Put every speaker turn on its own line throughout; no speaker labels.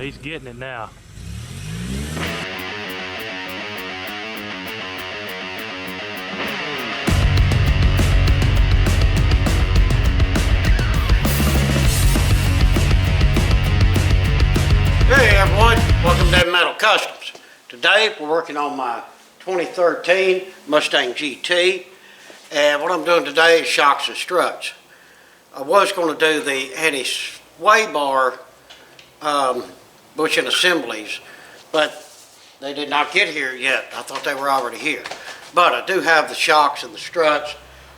he's getting it now.
Hey everyone, welcome to Metal Customs. Today we're working on my 2013 Mustang GT, and what I'm doing today is shocks and struts. I was going to do the anti-sway bar bushing assemblies, but they did not get here yet. I thought they were already here. But I do have the shocks and the struts.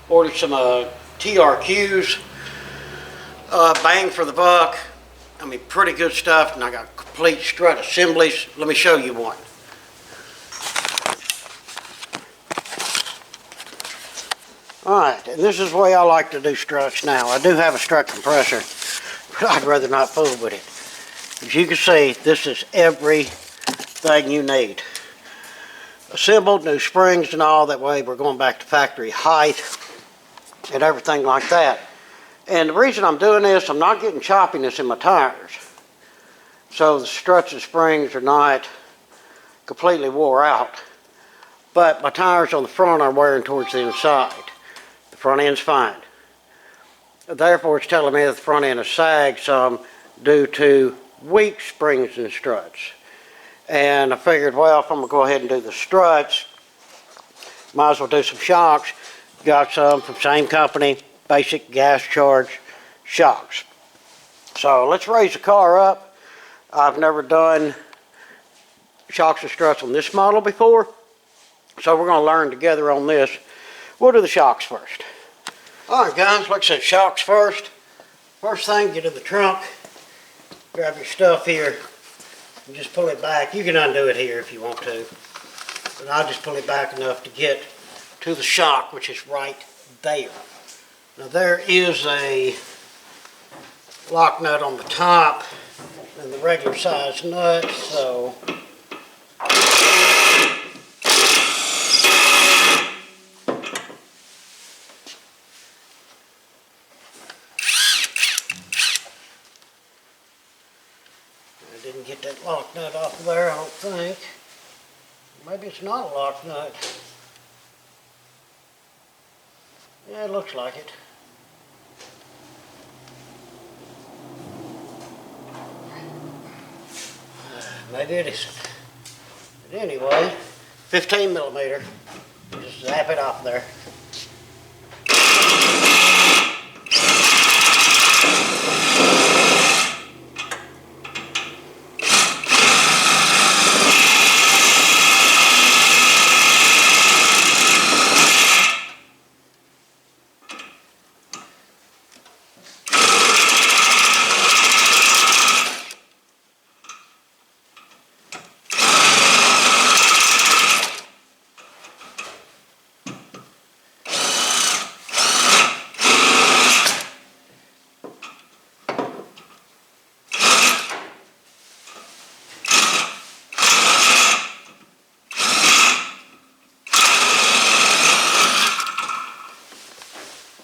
Ordered some TRQs, bang for the buck. I mean, pretty good stuff, and I got complete strut assemblies. Let me show you one. Alright, and this is the way I like to do struts now. I do have a strut compressor, but I'd rather not fool with it. As you can see, this is everything you need. Assembled, new springs and all, that way we're going back to factory height and everything like that. And the reason I'm doing this, I'm not getting choppiness in my tires. So the struts and springs are not completely wore out. But my tires on the front are wearing towards the inside. The front end's fine. Therefore, it's telling me that the front end has sagged some due to weak springs and struts. And I figured, well, if I'm going to go ahead and do the struts, might as well do some shocks. Got some from the same company. Basic gas charge shocks. So let's raise the car up. I've never done shocks and struts on this model before, so we're going to learn together on this. We'll do the shocks first. Alright guys, like I said, shocks first. First thing, get in the trunk, grab your stuff here, and just pull it back. You can undo it here if you want to, but I'll just pull it back enough to get to the shock, which is right there. Now there is a lock nut on the top and the regular size nut, so I didn't get that lock nut off of there, I don't think. Maybe it's not a lock nut. Yeah, it looks like it. Maybe it isn't. But anyway, 15 millimeter. Just zap it off there.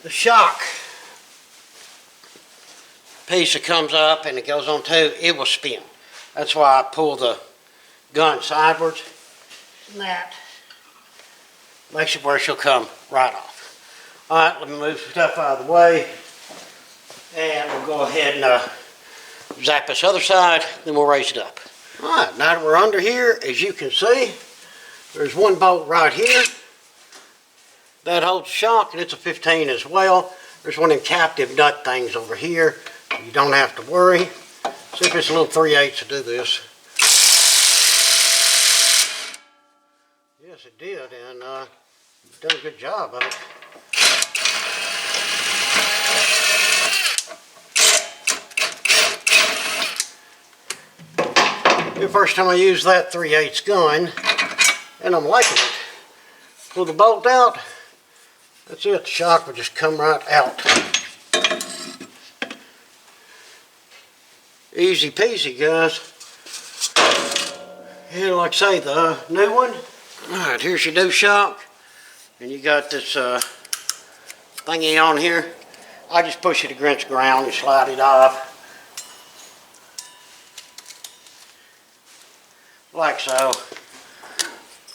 The shock piece that comes up and it goes on too, it will spin. That's why I pull the gun sideways, and that makes it where she'll come right off. Alright, let me move some stuff out of the way, and we'll go ahead and zap this other side, then we'll raise it up. Alright, now that we're under here, as you can see, there's one bolt right here. That holds the shock, and it's a 15 as well. There's one of them captive nut things over here. You don't have to worry. See if it's a little 3/8 to do this. Yes, it did, and you've done a good job of it. The first time I used that 3/8 gun, and I'm liking it. Pull the bolt out. That's it, the shock will just come right out. Easy peasy, guys. And like I say, the new one. Alright, here's your new shock. And you got this thingy on here. I just push it against the ground and slide it off. like so.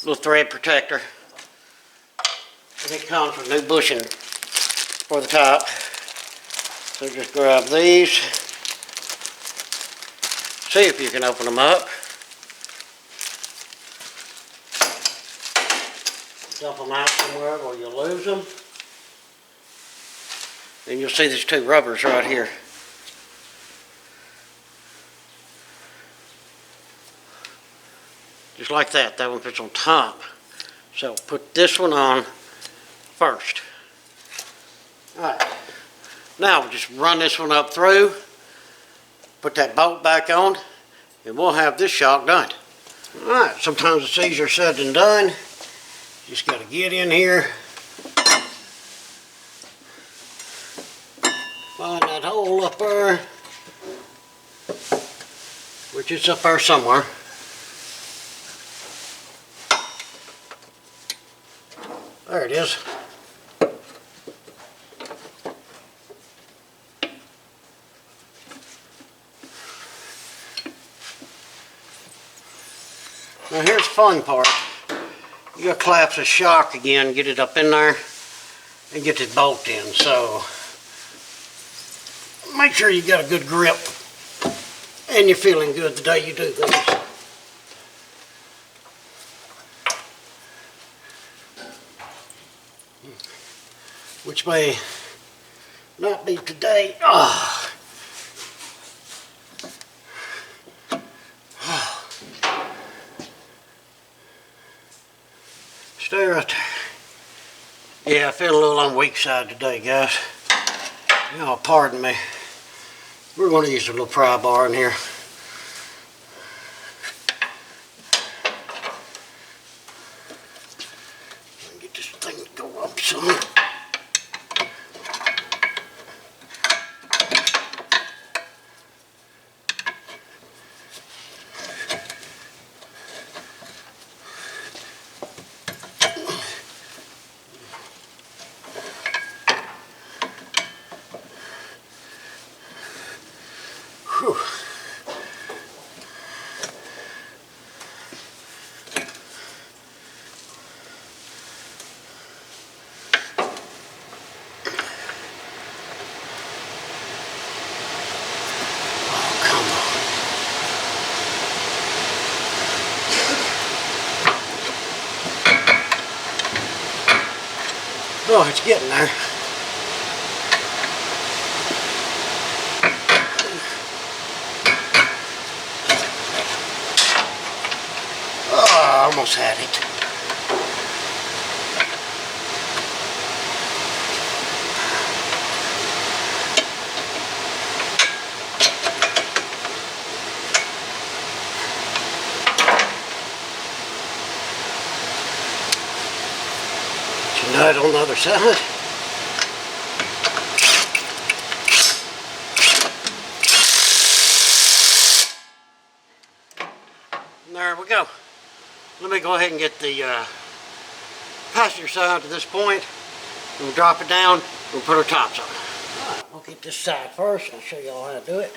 Little thread protector. And it comes with new bushing for the top. So just grab these. See if you can open them up. Dump them out somewhere or you'll lose them. Then you'll see these two rubbers right here. Just like that. That one fits on top. So put this one on first. Alright. Now we'll just run this one up through. Put that bolt back on. And we'll have this shock done. Alright. Sometimes it's easier said than done. Just got to get in here. Find that hole up there. Which is up there somewhere. There it is. Now here's the fun part. You gotta collapse the shock again, get it up in there, and get this bolt in. So make sure you got a good grip and you're feeling good the day you do this. Which may not be today. Oh. Oh. Stay right there. Yeah, I feel a little on the weak side today, guys. Y'all pardon me. We're going to use a little pry bar in here. Get this thing to go up some. Whew. Oh, it's getting there. Oh, I almost had it. Nut on the other side. And there we go. Let me go ahead and get the passenger side to this point. We'll drop it down. We'll put our tops on. Alright, we'll get this side first and I'll show you all how to do it.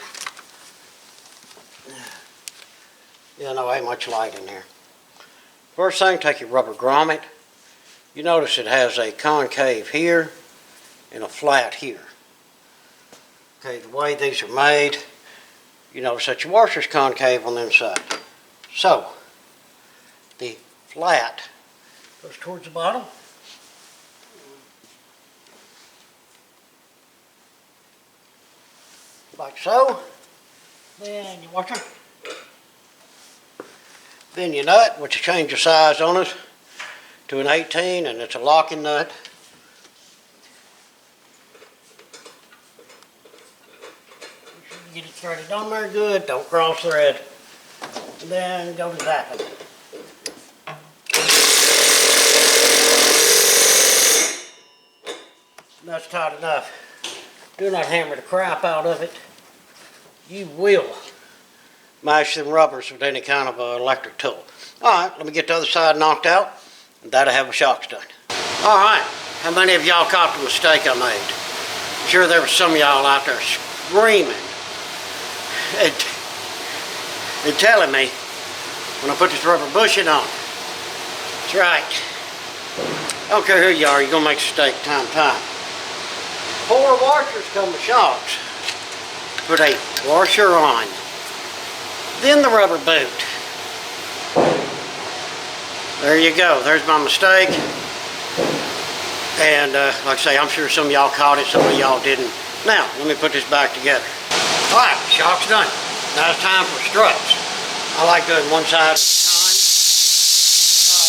Yeah, no, ain't much light in there. First thing, take your rubber grommet. You notice it has a concave here and a flat here. Okay, the way these are made, you notice that your washer's concave on the inside. So, the flat goes towards the bottom. Like so. Then your washer. Then your nut, which you change the size on it to an 18, and it's a locking nut. Get it threaded on there good, don't cross thread. And then go to zapping. That's tight enough. Do not hammer the crap out of it. You will mash them rubbers with any kind of electric tool. Alright, let me get the other side knocked out. That'll have a shocks done. Alright, how many of y'all caught the mistake I made? I'm sure there was some of y'all out there screaming and telling me when I put this rubber bushing on. That's right. I don't care who you are, you're gonna make a mistake time to time. 4 washers come with shocks. Put a washer on. Then the rubber boot. There you go, there's my mistake. And like I say, I'm sure some of y'all caught it, some of y'all didn't. Now, let me put this back together. All right, shock's done. Now it's time for struts. I like doing one side at a time. So,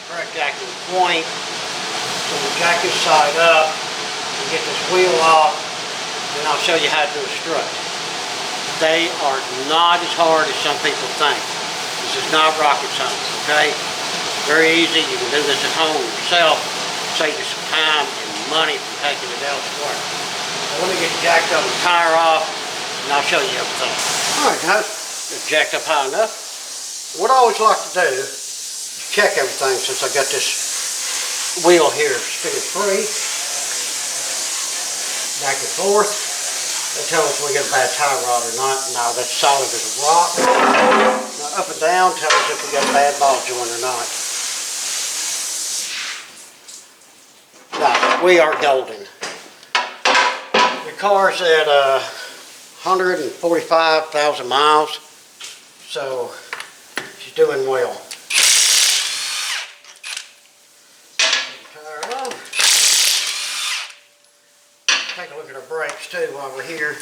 correct jacking point. So we'll jack this side up and get this wheel off, and I'll show you how to do a strut. They are not as hard as some people think. This is not rocket science, okay? Very easy. You can do this at home yourself. Save you some time and money from taking it elsewhere. So let me get jacked up and tire off, and I'll show you everything. All right, guys, it's jacked up high enough. What I always like to do is check everything since I got this wheel here spinning free. Back and forth. That tells us we got a bad tie rod or not. No, that's solid as a rock. Now up and down tells us if we got a bad ball joint or not. Now, we are golden. The car's at 145,000 miles, so she's doing well. Tire off. Take a look at our brakes too while we're here.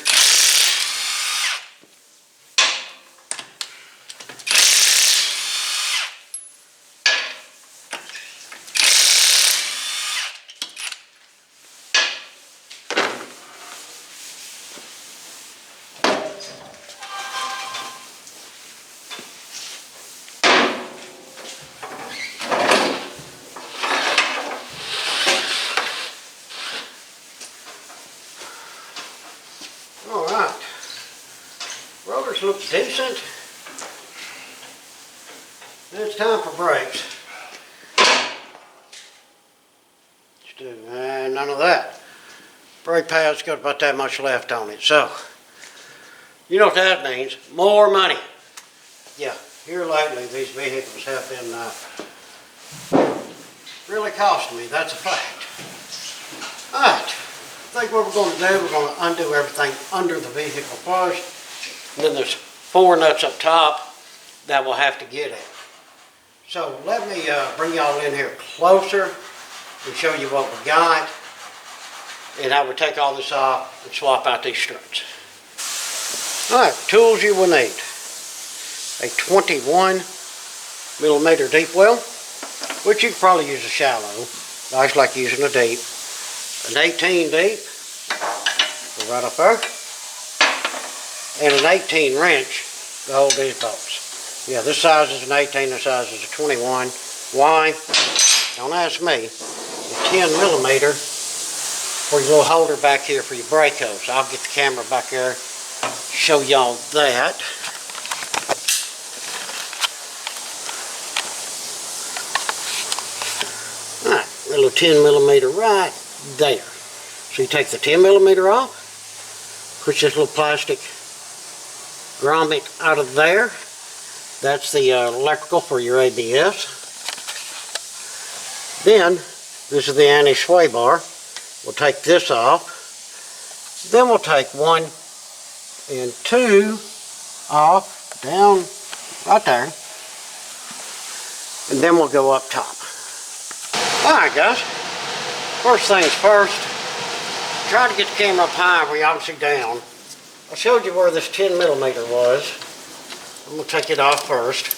All right, rotors look decent. Now it's time for brakes. Let's do none of that. Brake pad's got about that much left on it, so you know what that means? More money. Yeah, here lately these vehicles have been really costing me. That's a fact. All right. I think what we're going to do, we're going to undo everything under the vehicle first. And then there's 4 nuts up top that we'll have to get at. So let me bring y'all in here closer and show you what we got. And I would take all this off and swap out these struts. All right, tools you will need. A 21mm deep well, which you can probably use a shallow. I just like using a deep. An 18 deep, right up there, and an 18 wrench to hold these bolts. Yeah, this size is an 18, this size is a 21. Why? Don't ask me. A 10mm for your little holder back here for your brake hose. I'll get the camera back there, show y'all that. All right, a little 10mm right there. So you take the 10mm off, push this little plastic grommet out of there. That's the electrical for your ABS. Then, this is the anti-sway bar. We'll take this off. Then we'll take 1 and 2 off, down right there. And then we'll go up top. Alright guys. First things first, try to get the camera up high where y'all can see down. I showed you where this 10mm was. I'm going to take it off first.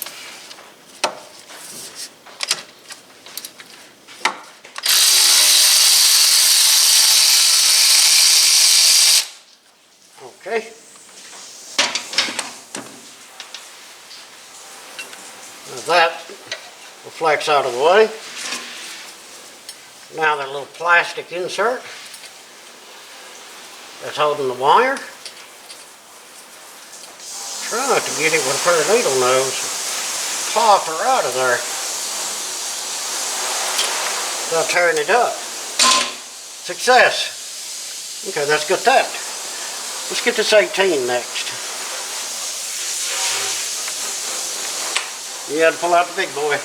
Okay. Now that will flex out of the way. Now that little plastic insert that's holding the wire. Try not to get it with a pair of needle nose and pop her out of there without tearing it up. Success. Okay, that's got that. Let's get this 18 next. You had to pull out the big boy.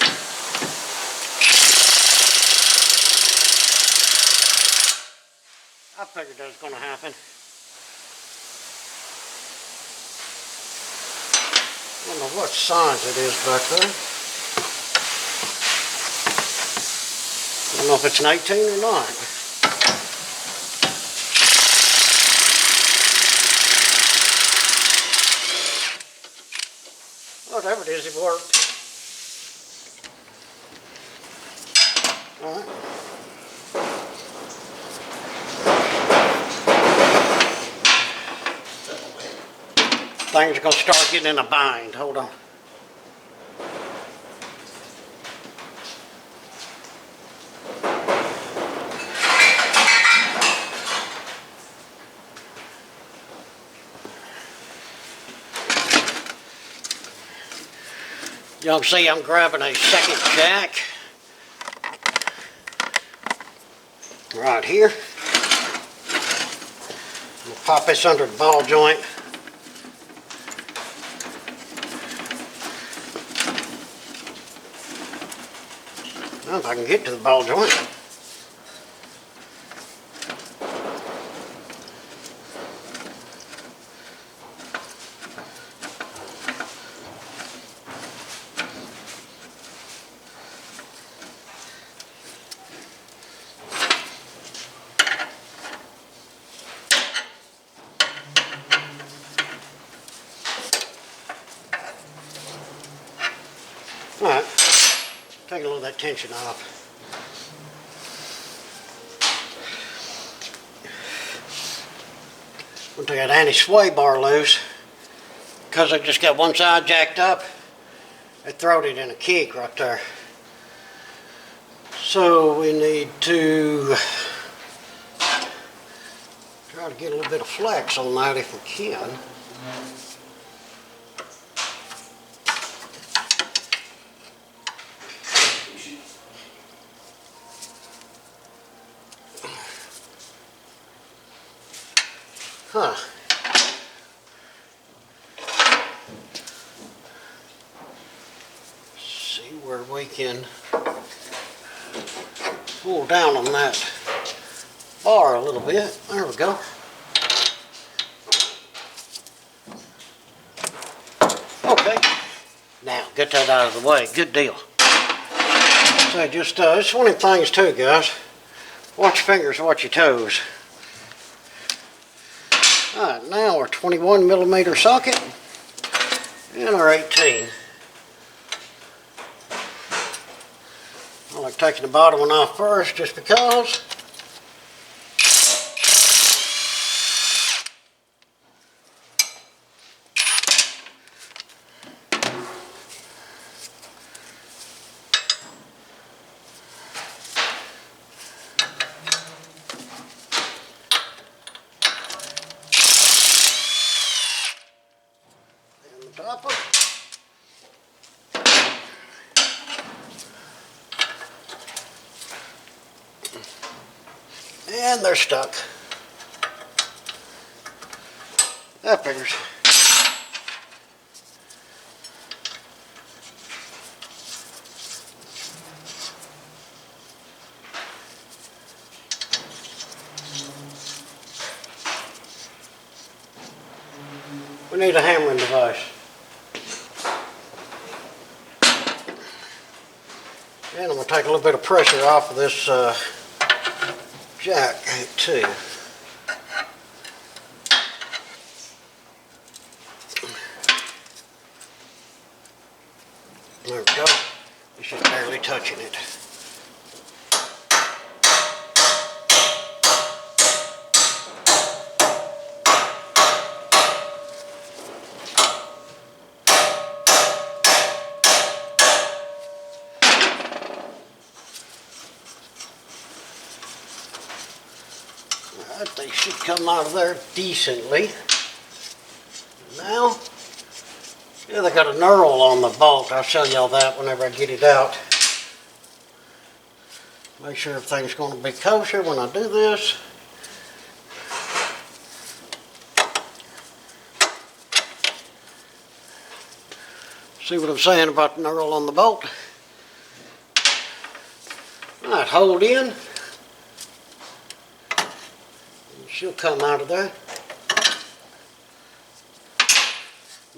I figured that was going to happen. I don't know what size it is back there. I don't know if it's an 18 or not. Whatever it is, it worked. All right. Things are going to start getting in a bind. Hold on. Y'all can see I'm grabbing a second jack right here. I'm going to pop this under the ball joint. Well, if I can get to the ball joint. All right, take a little of that tension off. We'll take that anti-sway bar loose. Because I just got one side jacked up, it throwed it in a kick right there. So we need to try to get a little bit of flex on that if we can. Huh. See where we can pull down on that bar a little bit. There we go. Okay. Now, get that out of the way. Good deal. So just, it's one of the things too, guys. Watch your fingers, watch your toes. Alright, now our 21 millimeter socket and our 18. I like taking the bottom one off first just because. And they're stuck. That figures. We need a hammering device. And I'm going to take a little bit of pressure off of this jack too. There we go. It's just barely touching it. Alright, they should come out of there decently. Now, yeah, they got a knurl on the bolt. I'll show y'all that whenever I get it out. Make sure everything's going to be kosher when I do this. See what I'm saying about the knurl on the bolt? All right, hold in. She'll come out of there.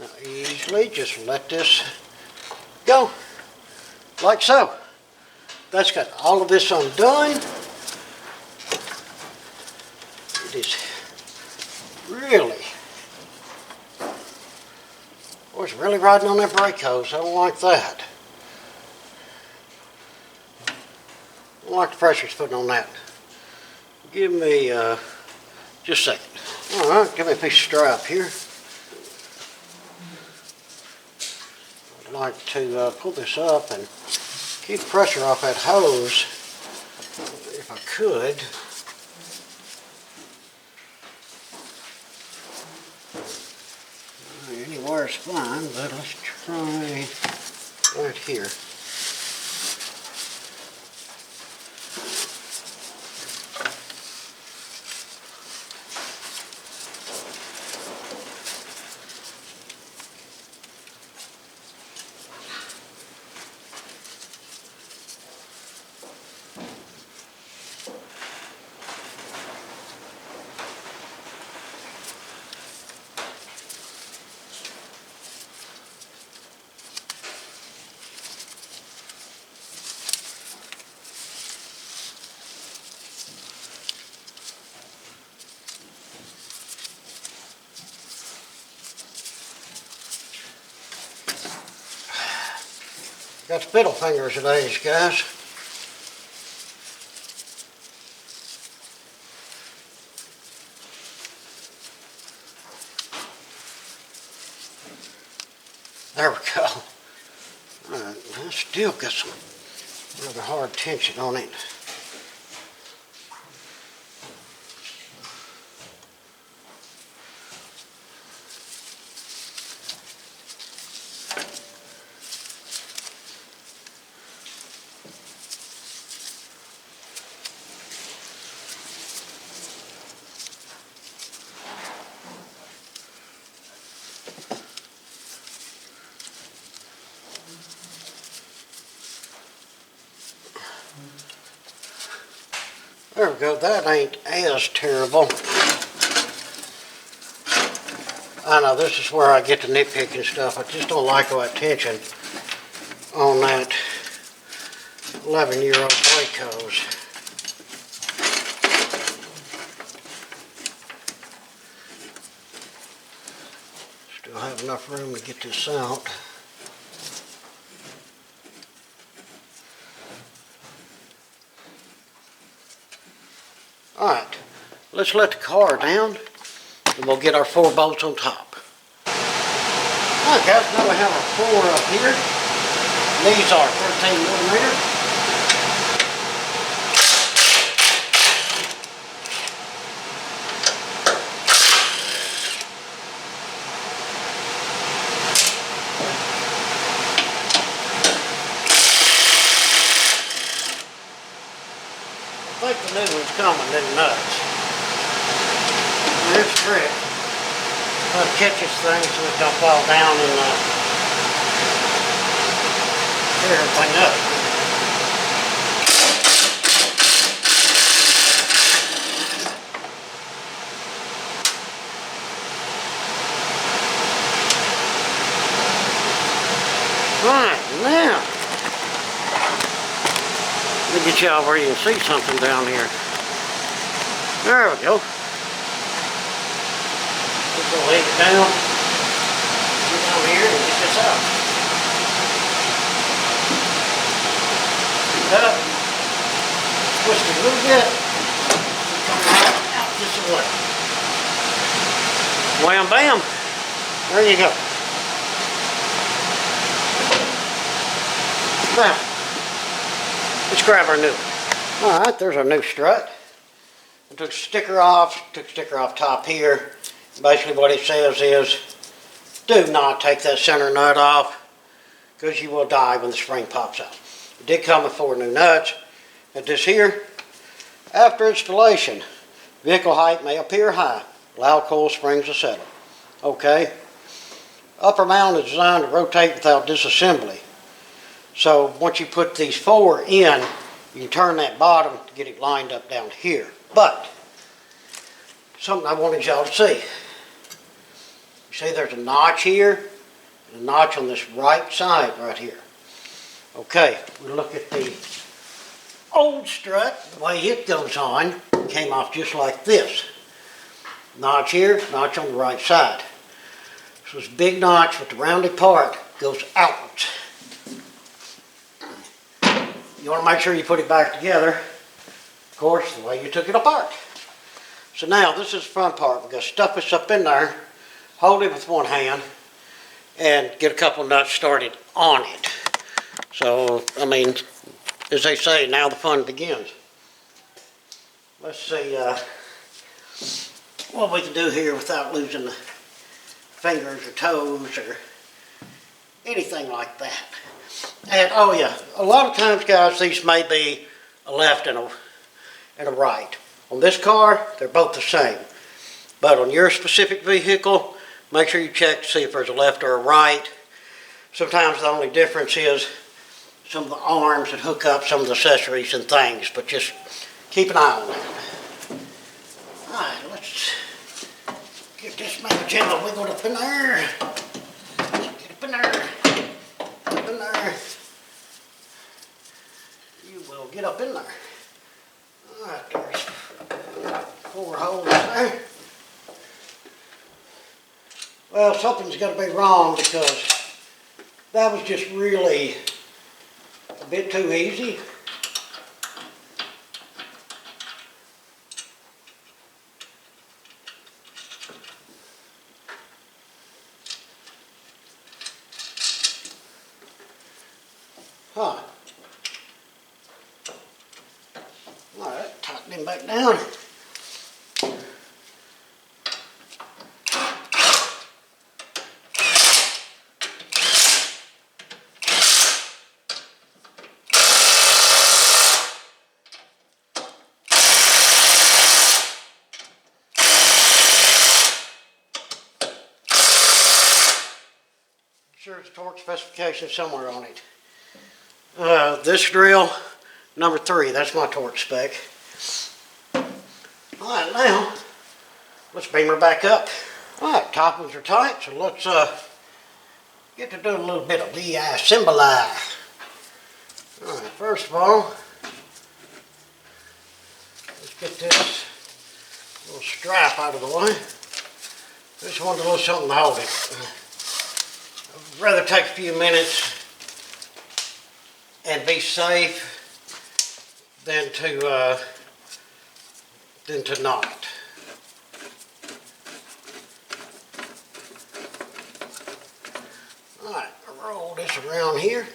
Now easily just let this go, like so. That's got all of this undone. It is really, oh, it's really riding on that brake hose. I don't like that. I don't like the pressure it's putting on that. Give me just a second. All right, give me a piece of strap here. I'd like to pull this up and keep pressure off that hose if I could. Anywhere is fine, but let's try right here. Got spittle fingers today, guys. There we go. All right, I still got some rather hard tension on it. There we go, that ain't as terrible. I know this is where I get the nitpicking stuff. I just don't like all that tension on that 11-year-old brake hose. Still have enough room to get this out. Alright, let's let the car down and we'll get our 4 bolts on top. Alright guys, now we have our 4 up here. These are 13mm. I think the new one's coming, them nuts. Here's the trick. Try to catch this thing so it don't fall down and tear everything up. Right, now. Let me get y'all where you can see something down here. There we go. Just gonna lay it down. Get down here and get this out. Get up. Twist it a little bit. Come out this way. Wham bam. There you go. Now, let's grab our new one. Alright, there's our new strut. I took the sticker off top here. Basically what it says is, do not take that center nut off because you will die when the spring pops out. It did come with 4 new nuts. And this here, after installation, vehicle height may appear high. Allow coil springs to settle. Okay. Upper mount is designed to rotate without disassembly. So once you put these 4 in, you can turn that bottom to get it lined up down here. But, something I wanted y'all to see. You see there's a notch here, and a notch on this right side right here. Okay, we look at the old strut, the way it goes on, came off just like this. Notch here, notch on the right side. So this big notch with the rounded part goes outwards. You want to make sure you put it back together, of course, the way you took it apart. So now, this is the front part. We're going to stuff this up in there, hold it with one hand, and get a couple nuts started on it. So, I mean, as they say, now the fun begins. Let's see what we can do here without losing the fingers or toes or anything like that. And, oh yeah, a lot of times, guys, these may be a left and a right. On this car, they're both the same. But on your specific vehicle, make sure you check to see if there's a left or a right. Sometimes the only difference is some of the arms that hook up some of the accessories and things, but just keep an eye on that. Alright, let's get this man gentle wiggled up in there. Get up in there. Up in there. You will get up in there. Alright, there's 4 holes there. Well, something's got to be wrong because that was just really a bit too easy. Huh. Alright, tighten him back down. Sure, there's torque specification somewhere on it. This drill, number 3, that's my torque spec. Alright, now, let's beam her back up. Alright, top ones are tight, so let's get to do a little bit of assembly. Alright, first of all, let's get this little strap out of the way. Just wanted a little something to hold it. I'd rather take a few minutes and be safe than to not. All right, roll this around here.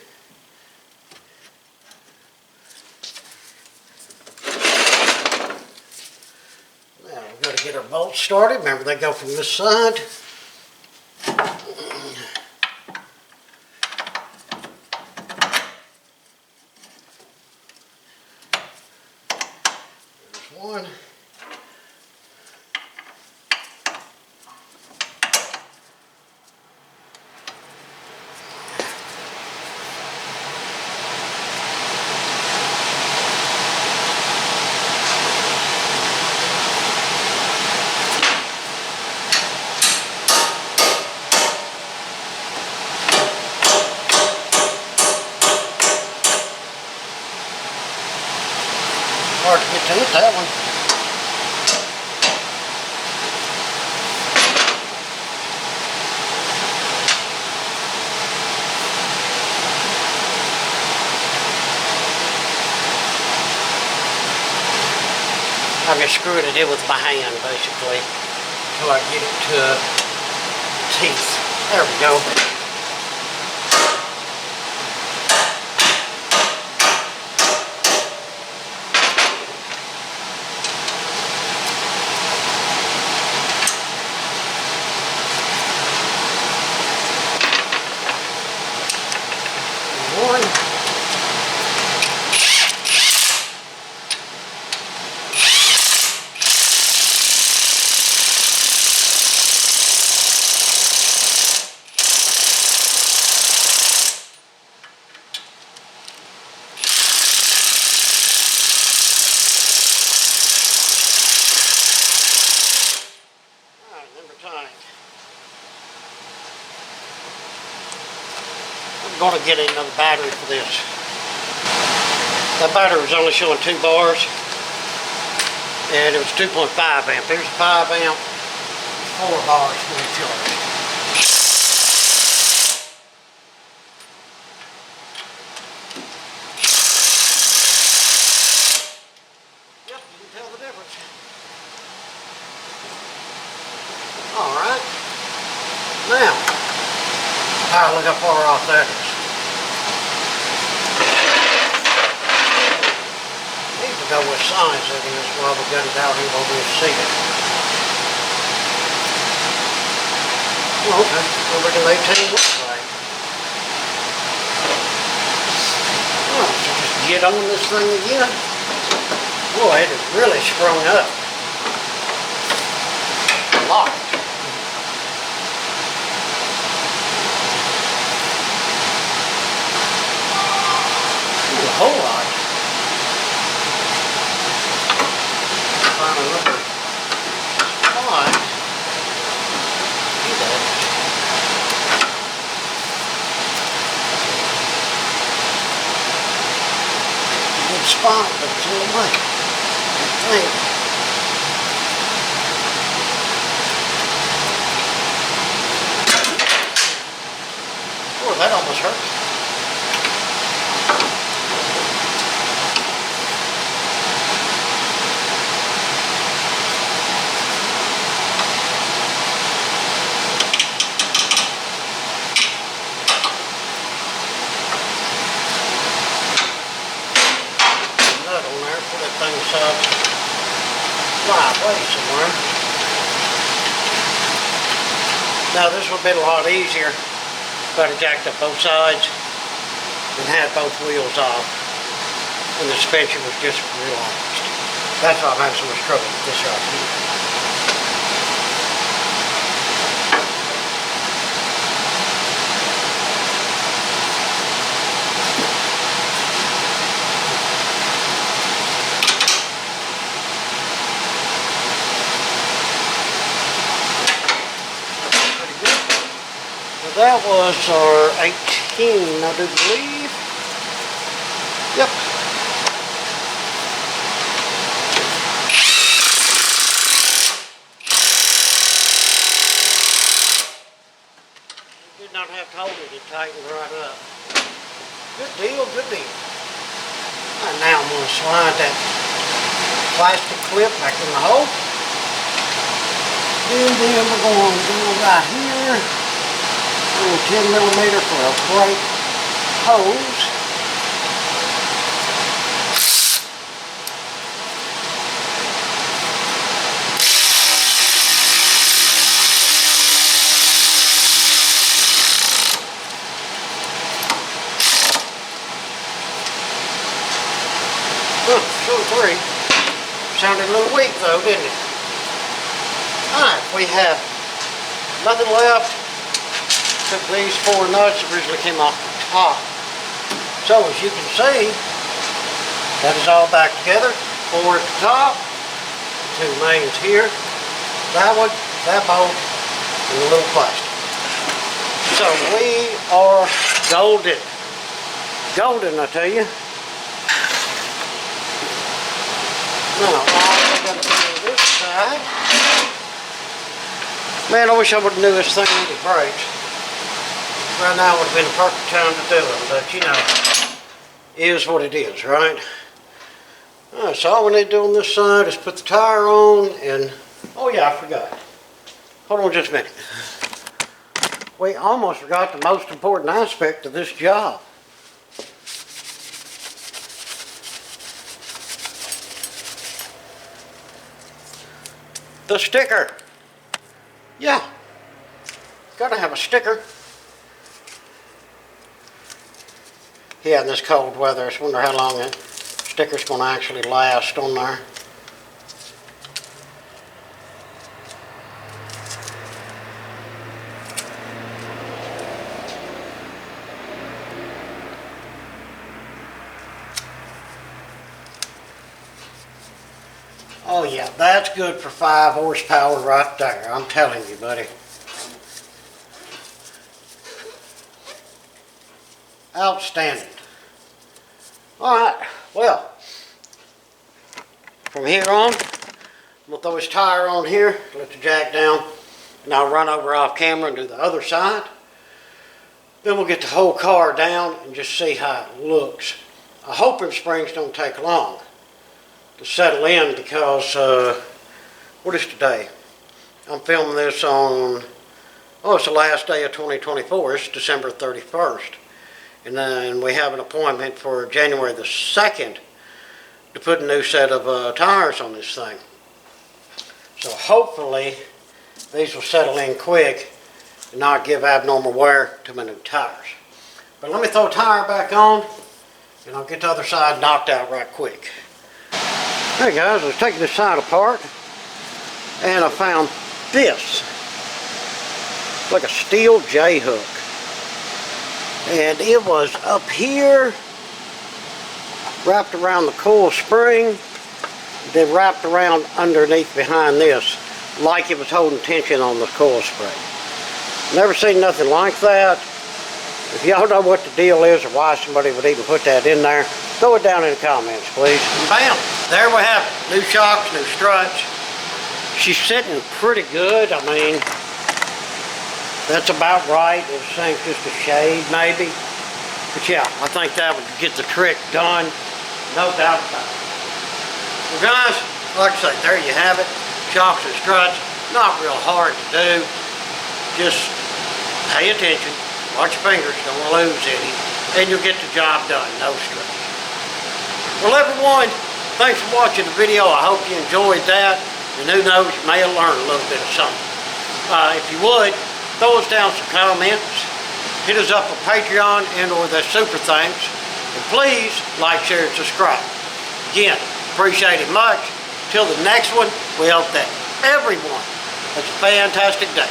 Now we've got to get our bolts started. Remember, they go from this side. One. Hard to get to it, that one. I'm just screwing it in with my hand, basically, until I get it to teeth. There we go. One. going to get another battery for this. That battery was only showing 2 bars, and it was 2.5 amp. Here's 5 amp, 4 bars when it charged. Yep, you can tell the difference. All right. Now, look how far off that is. Go with size that is while we got it out here while we see it. Oh, okay, well, we can 18 looks like. Oh, so just get on this thing again. Boy, it has really sprung up. A lot. Ooh, a whole lot. Another spot. See that? Good spot, but it's a little late. I think. Oh, that almost hurt. Fly away somewhere. Now this would have been a lot easier if I'd have jacked up both sides and had both wheels off and the suspension was just relaxed. That's why I'm having so much trouble with this right here. That was our 18, I do believe. Yep. You did not have to hold it, it tightened right up. Good deal, good deal. And now I'm going to slide that plastic clip back in the hole. And then we're going to go right here. 10 millimeter for a brake hose. Show 3. Sounded a little weak though, didn't it? Alright, we have nothing left. Took these 4 nuts that originally came off the top. So as you can see, that is all back together. 4 at the top, 2 mains here, that one, that bolt, and the little plastic. So we are golden. Golden, I tell you. Now, all I got to do on this side. Man, I wish I would have knew this thing needed brakes. Right now would have been the perfect time to do it, but you know, it is what it is, right? Alright, so all we need to do on this side is put the tire on and, oh yeah, I forgot. Hold on just a minute. We almost forgot the most important aspect of this job. The sticker. Yeah, gotta have a sticker. Yeah, in this cold weather, I just wonder how long that sticker's going to actually last on there. Oh yeah, that's good for 5 horsepower right there, I'm telling you, buddy. Outstanding. All right, well, from here on, I'm gonna throw his tire on here, let the jack down, and I'll run over off camera and do the other side. Then we'll get the whole car down and just see how it looks. I hope the springs don't take long to settle in because, what is today? I'm filming this on, it's the last day of 2024. It's December 31st. And then we have an appointment for January the 2nd to put a new set of tires on this thing. So hopefully these will settle in quick and not give abnormal wear to my new tires. But let me throw a tire back on and I'll get the other side knocked out right quick. Hey guys, I was taking this side apart and I found this. Like a steel J-hook. And it was up here, wrapped around the coil spring, then wrapped around underneath behind this, like it was holding tension on the coil spring. Never seen nothing like that. If y'all know what the deal is or why somebody would even put that in there, throw it down in the comments, please. And bam, there we have it. New shocks, new struts. She's sitting pretty good. I mean, that's about right. This thing's just a shade, maybe. But yeah, I think that would get the trick done. No doubt about it. Well, guys, like I say, there you have it. Shocks and struts. Not real hard to do. Just pay attention. Watch your fingers. Don't want to lose any. And you'll get the job done. No stress. Well, everyone, thanks for watching the video. I hope you enjoyed that. And who knows, you may have learned a little bit of something. If you would, throw us down some comments, hit us up on Patreon and or the super thanks, and please like, share, and subscribe. Again, appreciate it much. Till the next one, we hope that everyone has a fantastic day.